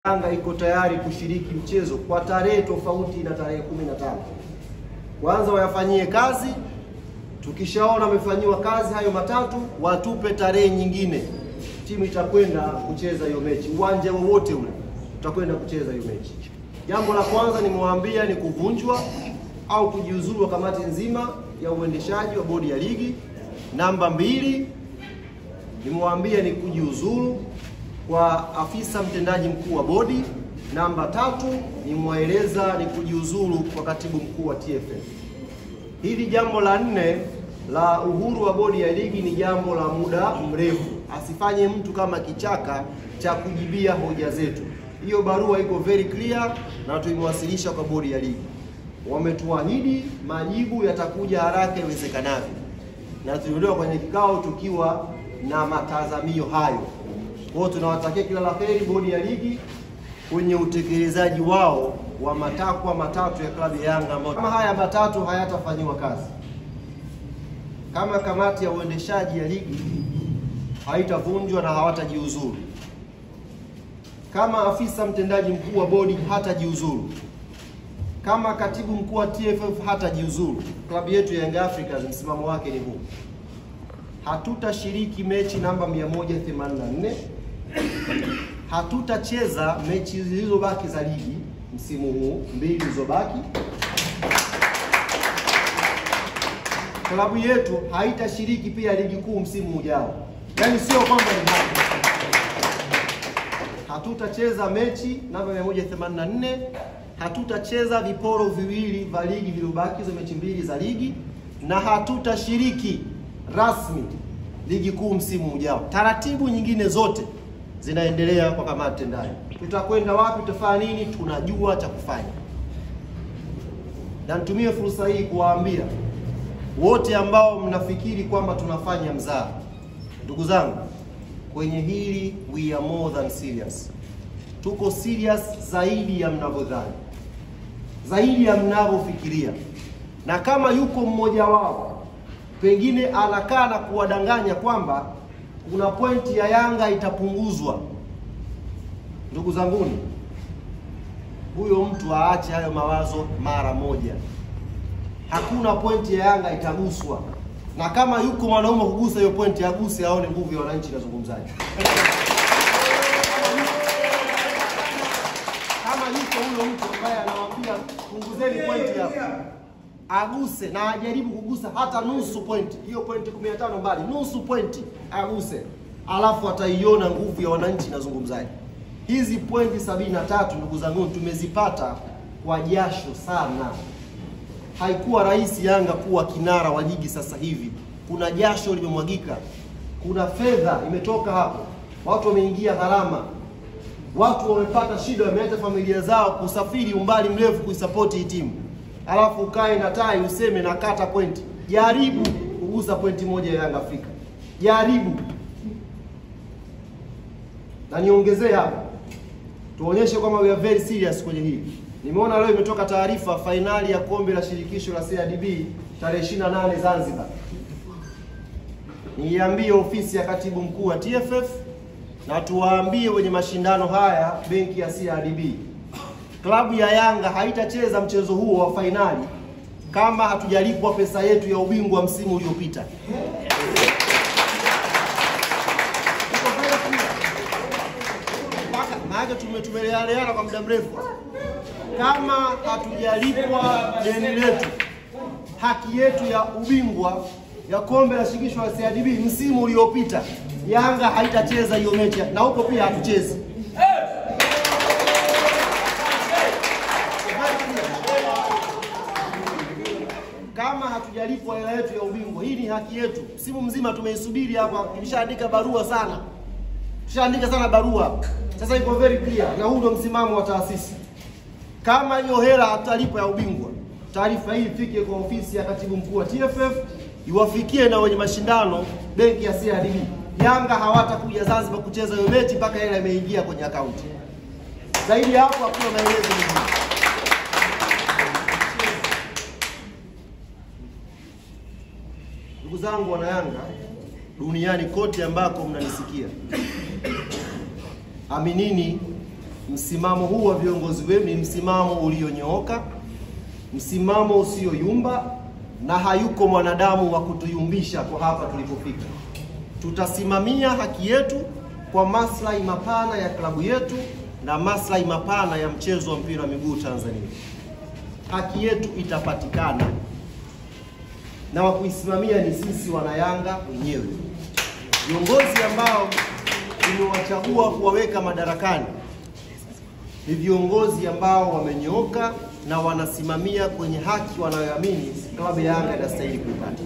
Yanga iko tayari kushiriki mchezo kwa tarehe tofauti na tarehe 15. Kwanza wayafanyie kazi, tukishaona wamefanyiwa kazi hayo matatu, watupe tarehe nyingine. Timu itakwenda kucheza hiyo mechi. Uwanja wowote ule tutakwenda kucheza hiyo mechi. Jambo la kwanza nimwaambia ni kuvunjwa au kujiuzulu wa kamati nzima ya uendeshaji wa bodi ya ligi. Namba 2 nimwaambia ni kujiuzulu kwa afisa mtendaji mkuu wa bodi. Namba 3 nimwaeleza ni kujiuzulu kwa katibu mkuu wa TFF. Hili jambo la 4 la uhuru wa bodi ya ligi ni jambo la muda mrefu. Asifanye mtu kama kichaka cha kujibia hoja zetu. Hiyo barua iko very clear na tuimewasilisha kwa bodi ya ligi. Wametuahidi majibu yatakuja haraka iwezekanavyo. Na tuliondoka kwenye kikao tukiwa na matazamio hayo. Kwa hiyo tunawatakia kila la heri bodi ya ligi kwenye utekelezaji wao wa matakwa matatu ya klabu ya Yanga, ambao kama haya matatu hayatafanywa kazi, kama kamati ya uendeshaji ya ligi haitavunjwa na hawatajiuzuru, kama afisa mtendaji mkuu wa bodi hatajiuzuru, kama katibu mkuu wa TFF hatajiuzuru, klabu yetu ya Young Africans msimamo wake ni huu: hatutashiriki mechi namba 184, hatutacheza mechi zilizobaki za ligi msimu huu, 2 zilizobaki. Klabu yetu haitashiriki pia ligi kuu msimu ujao. Yaani sio kwamba ni hatutacheza mechi namba 184, hatutacheza viporo viwili vya ligi vilivyobaki, hizo mechi 2 za ligi, na hatutashiriki rasmi ligi kuu msimu ujao. Taratibu nyingine zote zinaendelea kwa kamati tendaji. Tutakwenda wapi, tutafanya nini, tunajua cha kufanya. Na nitumie fursa hii kuwaambia wote ambao mnafikiri kwamba tunafanya mzaha, ndugu zangu, kwenye hili we are more than serious. Tuko serious zaidi ya mnavyodhani, zaidi ya mnavyofikiria. Na kama yuko mmoja wao pengine anakaa na kuwadanganya kwamba kuna pointi ya Yanga itapunguzwa, ndugu zanguni, huyo mtu aache hayo mawazo mara moja. Hakuna pointi ya Yanga itaguswa. Na kama yuko mwanaume kugusa hiyo pointi, aguse, aone nguvu ya wananchi nazungumzaji. Kama yuko huyo mtu ambaye anawaambia punguzeni pointi hapo, aguse na ajaribu kugusa hata nusu pointi. Hiyo pointi 15 mbali, nusu pointi aguse. Alafu ataiona nguvu ya wananchi nazungumzaji. Hizi pointi 73 ndugu zangu tumezipata kwa jasho sana. Haikuwa rahisi Yanga kuwa kinara wa ligi sasa hivi. Kuna jasho limemwagika. Kuna fedha imetoka hapo. Watu wameingia gharama. Watu wamepata shida, wameacha familia zao kusafiri umbali mrefu kuisupport hii timu. Alafu ukae na tai useme na kata pointi. Jaribu kugusa pointi moja ya Yanga Afrika. Jaribu. Na niongezee hapa, tuonyeshe kwamba we are very serious kwenye hili. Nimeona leo imetoka taarifa fainali ya kombe la shirikisho la CRDB tarehe 28 Zanzibar. Niambie ofisi ya katibu mkuu wa TFF na tuwaambie wenye mashindano haya benki ya CRDB, klabu ya Yanga haitacheza mchezo huo wa fainali kama hatujalipwa pesa yetu ya ubingwa msimu uliopita. Maana tumeleana kwa muda mrefu. Kama hatujalipwa deni letu, haki yetu ya ubingwa ya kombe la shirikisho la CRDB msimu uliopita, Yanga haitacheza hiyo mechi, na huko pia hatuchezi. Kama hatujalipwa hela yetu ya ubingwa, hii ni haki yetu. Msimu mzima tumeisubiri hapa, nimeshaandika barua sana. Tushaandika sana barua. Sasa iko very clear, na huu ndio msimamo wa taasisi. Kama hiyo hela hatalipwa ya ubingwa, taarifa hii ifike kwa ofisi ya katibu mkuu wa TFF, iwafikie na wenye mashindano benki ya CRDB. Yanga hawatakuja Zanzibar kucheza hiyo mechi mpaka hela imeingia kwenye akaunti. Zaidi hapo hakuna maelezo mengine. Ndugu zangu wana Yanga duniani kote ambako mnanisikia, aminini msimamo huu wa viongozi wenu ni msimamo ulionyooka, msimamo usioyumba, na hayuko mwanadamu wa kutuyumbisha kwa hapa tulipofika. Tutasimamia haki yetu kwa maslahi mapana ya klabu yetu na maslahi mapana ya mchezo wa mpira wa miguu Tanzania. Haki yetu itapatikana, na wa kuisimamia ni sisi wanayanga wenyewe. Viongozi ambao tumewachagua kuwaweka madarakani ni viongozi ambao wamenyooka na wanasimamia kwenye haki wanayoamini klabu ya Yanga inastahili kuipata.